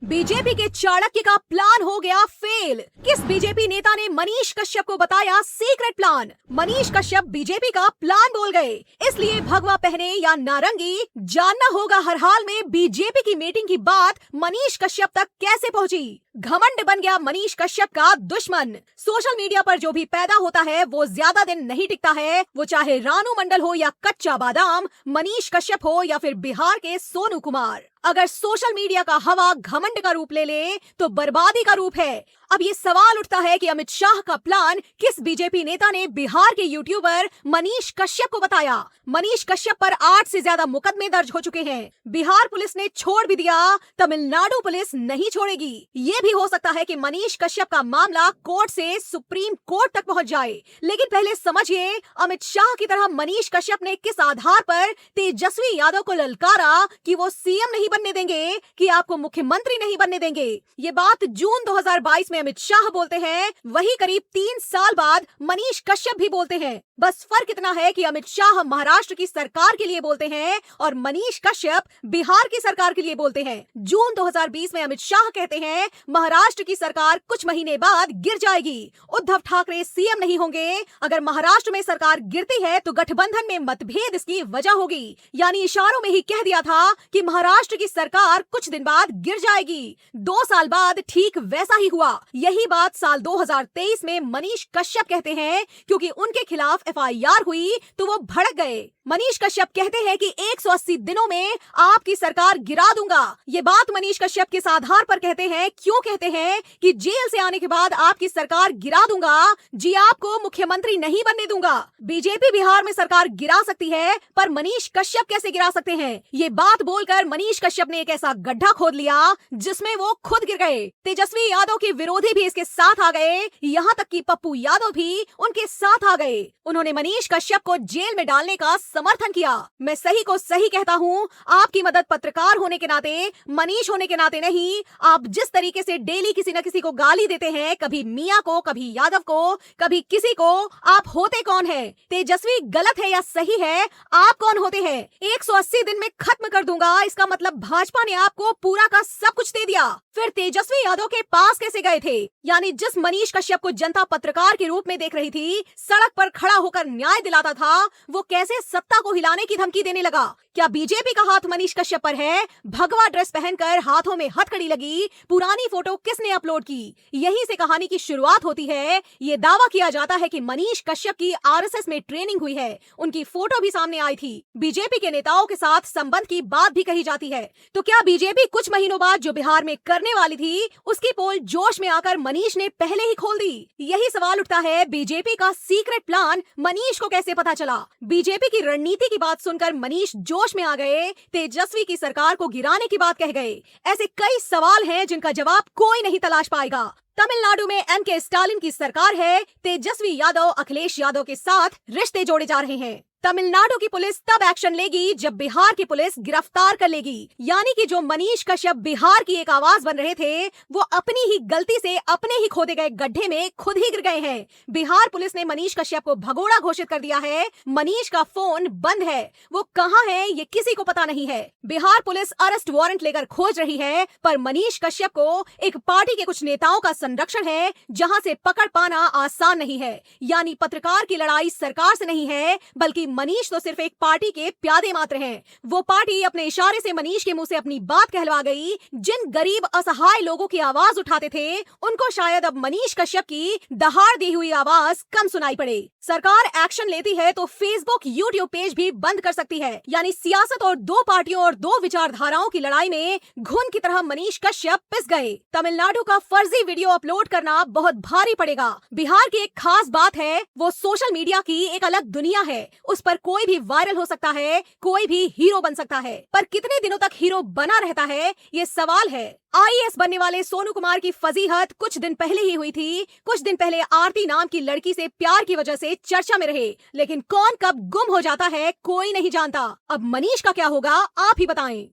BJP के चाणक्य का plan हो गया फेल। किस बीजेपी नेता ने मनीष कश्यप को बताया secret plan? Manish Kashyap BJP का प्लान बोल गए, इसलिए भगवा पहने या नारंगी जानना होगा हर हाल में बीजेपी की मीटिंग की बात मनीष कश्यप तक कैसे पहुंची। घमंड बन गया मनीष कश्यप का दुश्मन। सोशल मीडिया पर जो भी पैदा होता है वो ज्यादा दिन नहीं टिकता है, वो चाहे रानू मंडल हो या कच्चा बादाम, मनीष कश्यप हो या फिर बिहार के सोनू कुमार। अगर सोशल मीडिया का हवा घमंड का रूप ले ले तो बर्बादी का रूप है। अब ये सवाल उठता है कि अमित शाह का प्लान किस बीजेपी नेता ने बिहार के यूट्यूबर मनीष कश्यप को बताया? मनीष कश्यप पर 8 से ज्यादा मुकदमे दर्ज हो चुके हैं। बिहार पुलिस ने छोड़ भी दिया, तमिलनाडु पुलिस नहीं छोड़ेगी। ये भी हो सकता है कि मनीष कश्यप का मामला कोर्ट से सुप्रीम कोर्ट तक पहुंच जाए। लेकिन पहले समझिए अमित शाह की तरह मनीष कश्यप ने किस आधार पर तेजस्वी यादव को ललकारा कि वो सीएम नहीं बनने देंगे, कि आपको मुख्यमंत्री नहीं बनने देंगे। ये बात जून 2022 में अमित शाह बोलते हैं, वही करीब 3 साल बाद मनीष कश्यप भी बोलते हैं। बस फर्क इतना है कि अमित शाह महाराष्ट्र की सरकार के लिए बोलते हैं और मनीष कश्यप बिहार की सरकार के लिए बोलते हैं। जून 2020 में अमित शाह कहते हैं महाराष्ट्र की सरकार कुछ महीने बाद गिर जाएगी, उद्धव ठाकरे सीएम नहीं होंगे। अगर महाराष्ट्र में सरकार गिरती है तो गठबंधन में मतभेद इसकी वजह होगी। यानी इशारों में ही कह दिया था कि महाराष्ट्र की सरकार कुछ दिन बाद गिर जाएगी। 2 साल बाद ठीक वैसा ही हुआ। यही बात साल 2023 में मनीष कश्यप कहते हैं, क्योंकि उनके खिलाफ एफआईआर हुई तो वो भड़क गए। मनीष कश्यप कहते हैं कि 180 दिनों में आपकी सरकार गिरा दूंगा। ये बात मनीष कश्यप किस आधार पर कहते हैं, क्यों कहते हैं कि जेल से आने के बाद आपकी सरकार गिरा दूंगा, जी आपको मुख्यमंत्री नहीं बनने दूंगा। बीजेपी बिहार में सरकार गिरा सकती है, पर मनीष कश्यप कैसे गिरा सकते हैं? ये बात बोलकर मनीष कश्यप ने एक ऐसा गड्ढा खोद लिया जिसमें वो खुद गिर गए। तेजस्वी यादव के विरोधी भी इसके साथ आ गए, यहाँ तक कि पप्पू यादव भी उनके साथ आ गए। उन्होंने मनीष कश्यप को जेल में डालने का समर्थन किया। मैं सही को सही कहता हूँ, आपकी मदद पत्रकार होने के नाते, मनीष होने के नाते नहीं। आप जिस तरीके से डेली किसी न किसी को गाली देते हैं, कभी मियां को, कभी यादव को, कभी किसी को, आप होते कौन है? तेजस्वी गलत है या सही है, आप कौन होते हैं? 180 दिन में खत्म कर दूंगा, इसका मतलब भाजपा ने आपको पूरा का सब कुछ दे दिया। फिर तेजस्वी यादव के पास कैसे गए थे? यानी जिस मनीष कश्यप को जनता पत्रकार के रूप में देख रही थी, सड़क पर खड़ा होकर न्याय दिलाता था, वो कैसे सत्ता को हिलाने की धमकी देने लगा? क्या बीजेपी का हाथ मनीष कश्यप पर है? भगवा ड्रेस पहनकर हाथों में हथकड़ी लगी, पुरानी फोटो किसने अपलोड की? यहीं से कहानी की शुरुआत होती है। ये दावा किया जाता है कि मनीष कश्यप की आरएसएस में ट्रेनिंग हुई है, उनकी फोटो भी सामने आई थी। बीजेपी के नेताओं के साथ संबंध की बात भी कही जाती है। तो क्या बीजेपी कुछ महीनों बाद जो बिहार में करने वाली थी, उसकी पोल जोश में आकर मनीष ने पहले ही खोल दी? यही सवाल उठता है, बीजेपी का सीक्रेट प्लान मनीष को कैसे पता चला? बीजेपी की रणनीति की बात सुनकर मनीष जोश में आ गए, तेजस्वी की सरकार को गिराने की बात कह गए। ऐसे कई सवाल हैं जिनका जवाब कोई नहीं तलाश पाएगा। तमिलनाडु में एमके स्टालिन की सरकार है, तेजस्वी यादव अखिलेश यादव के साथ रिश्ते जोड़े जा रहे हैं। तमिलनाडु की पुलिस तब एक्शन लेगी जब बिहार की पुलिस गिरफ्तार कर लेगी। यानी कि जो मनीष कश्यप बिहार की एक आवाज बन रहे थे, वो अपनी ही गलती से अपने ही खोदे गए गड्ढे में खुद ही गिर गए हैं। बिहार पुलिस ने मनीष कश्यप को भगोड़ा घोषित कर दिया है। मनीष का फोन बंद है, वो कहाँ है ये किसी को पता नहीं है। बिहार पुलिस अरेस्ट वारंट लेकर खोज रही है, पर मनीष कश्यप को एक पार्टी के कुछ नेताओं का संरक्षण है, जहाँ से पकड़ पाना आसान नहीं है। यानी पत्रकार की लड़ाई सरकार से नहीं है, बल्कि मनीष तो सिर्फ एक पार्टी के प्यादे मात्र हैं। वो पार्टी अपने इशारे से मनीष के मुंह से अपनी बात कहलवा गई। जिन गरीब असहाय लोगों की आवाज उठाते थे, उनको शायद अब मनीष कश्यप की दहाड़ दी हुई आवाज कम सुनाई पड़े। सरकार एक्शन लेती है तो फेसबुक, यूट्यूब पेज भी बंद कर सकती है। यानी सियासत और 2 पार्टियों और 2 विचारधाराओं की लड़ाई में घुन की तरह मनीष कश्यप पिस गए। तमिलनाडु का फर्जी वीडियो अपलोड करना बहुत भारी पड़ेगा। बिहार की एक खास बात है, वो सोशल मीडिया की एक अलग दुनिया है। उस पर कोई भी वायरल हो सकता है, कोई भी हीरो बन सकता है, पर कितने दिनों तक हीरो बना रहता है, ये सवाल है। आईएएस बनने वाले सोनू कुमार की फजीहत कुछ दिन पहले ही हुई थी। कुछ दिन पहले आरती नाम की लड़की से प्यार की वजह से चर्चा में रहे, लेकिन कौन कब गुम हो जाता है कोई नहीं जानता। अब मनीष का क्या होगा, आप ही बताएं।